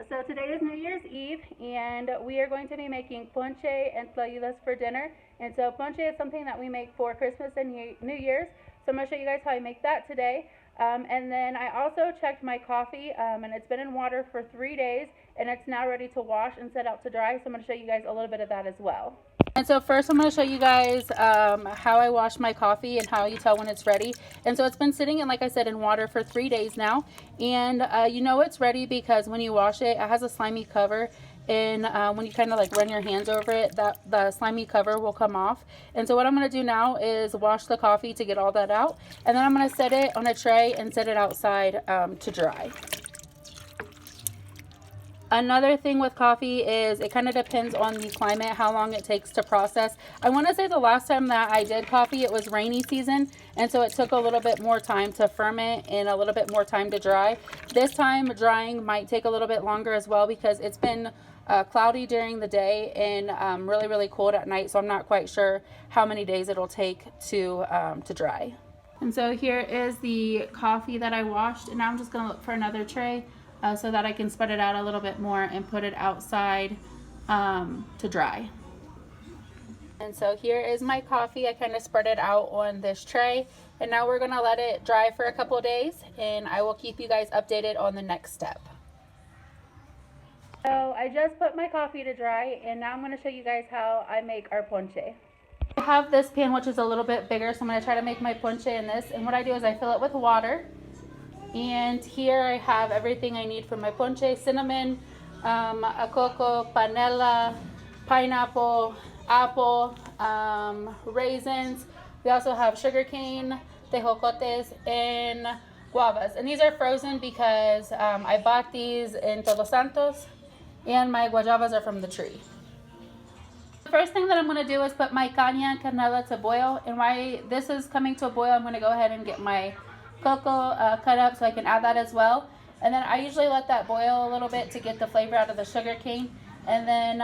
So today is New Year's Eve, and we are going to be making ponche and tlayudas for dinner. And so ponche is something that we make for Christmas and New Year's. So I'm going to show you guys how I make that today. And then I also checked my coffee, and it's been in water for 3 days, and it's now ready to wash and set out to dry. So I'm going to show you guys a little bit of that as well. And so first I'm going to show you guys how I wash my coffee and how you tell when it's ready. And so it's been sitting in, like I said, in water for 3 days now. And you know it's ready because when you wash it, it has a slimy cover. And when you kind of like run your hands over it, the slimy cover will come off. And so what I'm going to do now is wash the coffee to get all that out. And then I'm going to set it on a tray and set it outside to dry. Another thing with coffee is it kind of depends on the climate, how long it takes to process. I want to say the last time that I did coffee, it was rainy season, and so it took a little bit more time to ferment and a little bit more time to dry. This time drying might take a little bit longer as well because it's been cloudy during the day and really cold at night, so I'm not quite sure how many days it'll take to dry. And so here is the coffee that I washed, and now I'm just going to look for another tray so that I can spread it out a little bit more and put it outside to dry. And so here is my coffee. I kind of spread it out on this tray, and now we're going to let it dry for a couple of days, and I will keep you guys updated on the next step. So I just put my coffee to dry, and now I'm going to show you guys how I make our ponche. I have this pan which is a little bit bigger, so I'm going to try to make my ponche in this, and what I do is I fill it with water. And here I have everything I need for my ponche: cinnamon, a cocoa, panela, pineapple, apple, raisins. We also have sugarcane, tejocotes, and guavas. And these are frozen because I bought these in Todos Santos, and my guayabas are from the tree. The first thing that I'm going to do is put my caña and canela to boil. And while this is coming to a boil, I'm going to go ahead and get my cocoa cut up so I can add that as well. And then I usually let that boil a little bit to get the flavor out of the sugar cane. And then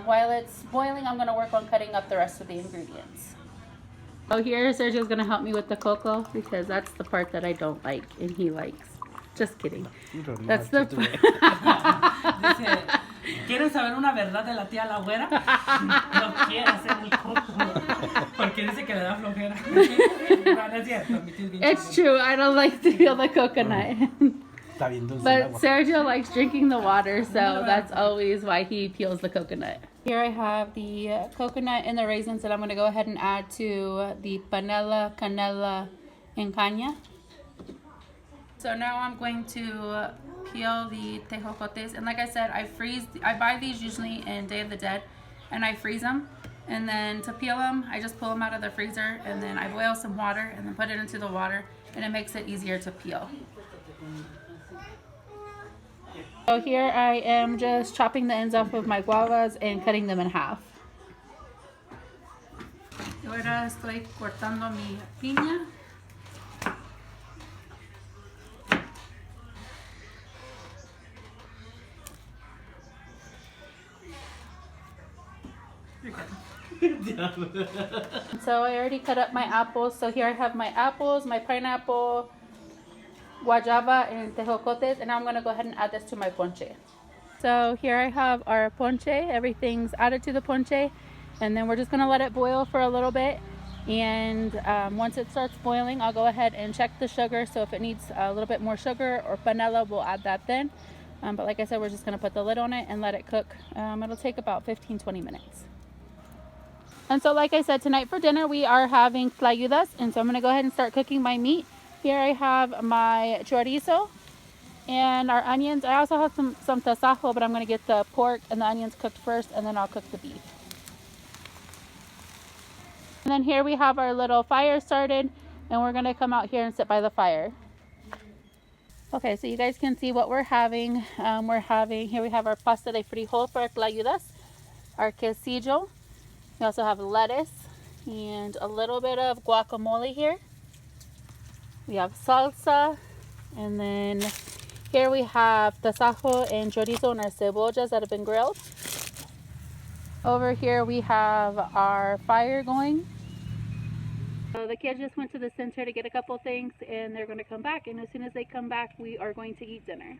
while it's boiling, I'm going to work on cutting up the rest of the ingredients. Oh, here Sergio's going to help me with the cocoa because that's the part that I don't like and he likes. Just kidding. That's the Dice, ¿quieren saber una verdad de la tía la güera? No quiere hacer el coco porque dice que le da flojera. No es cierto, mi tía es bien It's true. I don't like to feel the coconut. Está bien dulce el But agua. Sergio likes drinking the water, so that's always why he peels the coconut. Here I have the coconut and the raisins that I'm going to go ahead and add to the panela, canela, and caña. So now I'm going to peel the tejocotes, and like I said, I buy these usually in Day of the Dead, and I freeze them. And then to peel them, I just pull them out of the freezer, and then I boil some water, and then put it into the water, and it makes it easier to peel. So here I am just chopping the ends off of my guavas and cutting them in half. Ahora estoy cortando mi piña. So I already cut up my apples. So here I have my apples, my pineapple, guayaba, and tejocotes, and now I'm going to go ahead and add this to my ponche. So here I have our ponche. Everything's added to the ponche, and then we're just going to let it boil for a little bit. And once it starts boiling, I'll go ahead and check the sugar. So if it needs a little bit more sugar or panela, we'll add that then. But like I said, we're just going to put the lid on it and let it cook. It'll take about 15-20 minutes. And so like I said, tonight for dinner we are having tlayudas, and so I'm going to go ahead and start cooking my meat. Here I have my chorizo and our onions. I also have some tasajo, but I'm going to get the pork and the onions cooked first, and then I'll cook the beef. And then here we have our little fire started, and we're going to come out here and sit by the fire. Okay, so you guys can see what we're having. Here we have our pasta de frijol for our tlayudas, our quesillo. We also have lettuce and a little bit of guacamole here. We have salsa, and then here we have tasajo and chorizo and our cebollas that have been grilled. Over here we have our fire going. So the kids just went to the center to get a couple things, and they're going to come back, and as soon as they come back, we are going to eat dinner.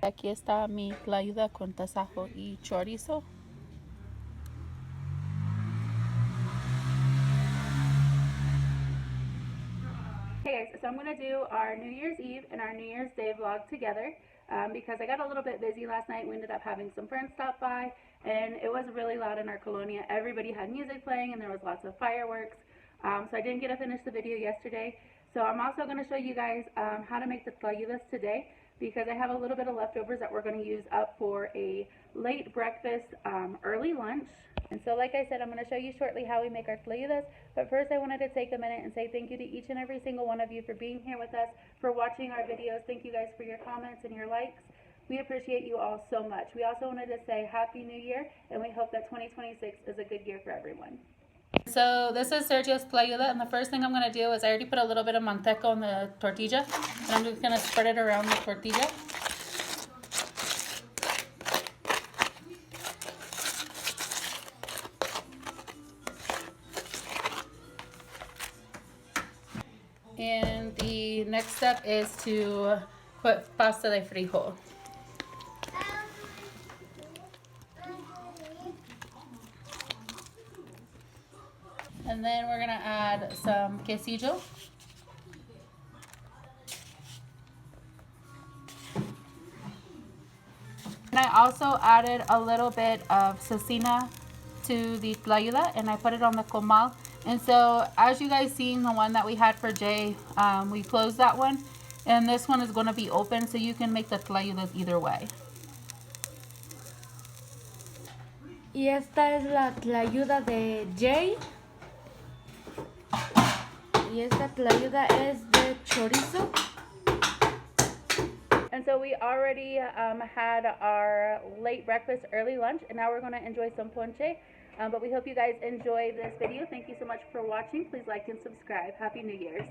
Aquí está mi tlayuda con tasajo y chorizo. Hey guys, so I'm going to do our New Year's Eve and our New Year's Day vlog together because I got a little bit busy last night. We ended up having some friends stop by and it was really loud in our colonia. Everybody had music playing and there was lots of fireworks. So I didn't get to finish the video yesterday. So I'm also going to show you guys how to make the tlayudas today because I have a little bit of leftovers that we're going to use up for a late breakfast, early lunch. And so like I said, I'm going to show you shortly how we make our tlayudas. But first I wanted to take a minute and say thank you to each and every single one of you for being here with us, for watching our videos. Thank you guys for your comments and your likes. We appreciate you all so much. We also wanted to say Happy New Year, and we hope that 2026 is a good year for everyone. So this is Sergio's tlayuda, and the first thing I'm going to do is I already put a little bit of manteca on the tortilla, and I'm just going to spread it around the tortilla. And the next step is to put pasta de frijol. And then we're gonna add some quesillo. And I also added a little bit of cecina to the tlayuda, and I put it on the comal. And so as you guys seen the one that we had for Jay, we closed that one, and this one is going to be open, so you can make the tlayudas either way. Y esta es la tlayuda de Jay. Y esta tlayuda es de chorizo. And so we already had our late breakfast, early lunch, and now we're going to enjoy some ponche. But we hope you guys enjoy this video. Thank you so much for watching. Please like and subscribe. Happy New Year's.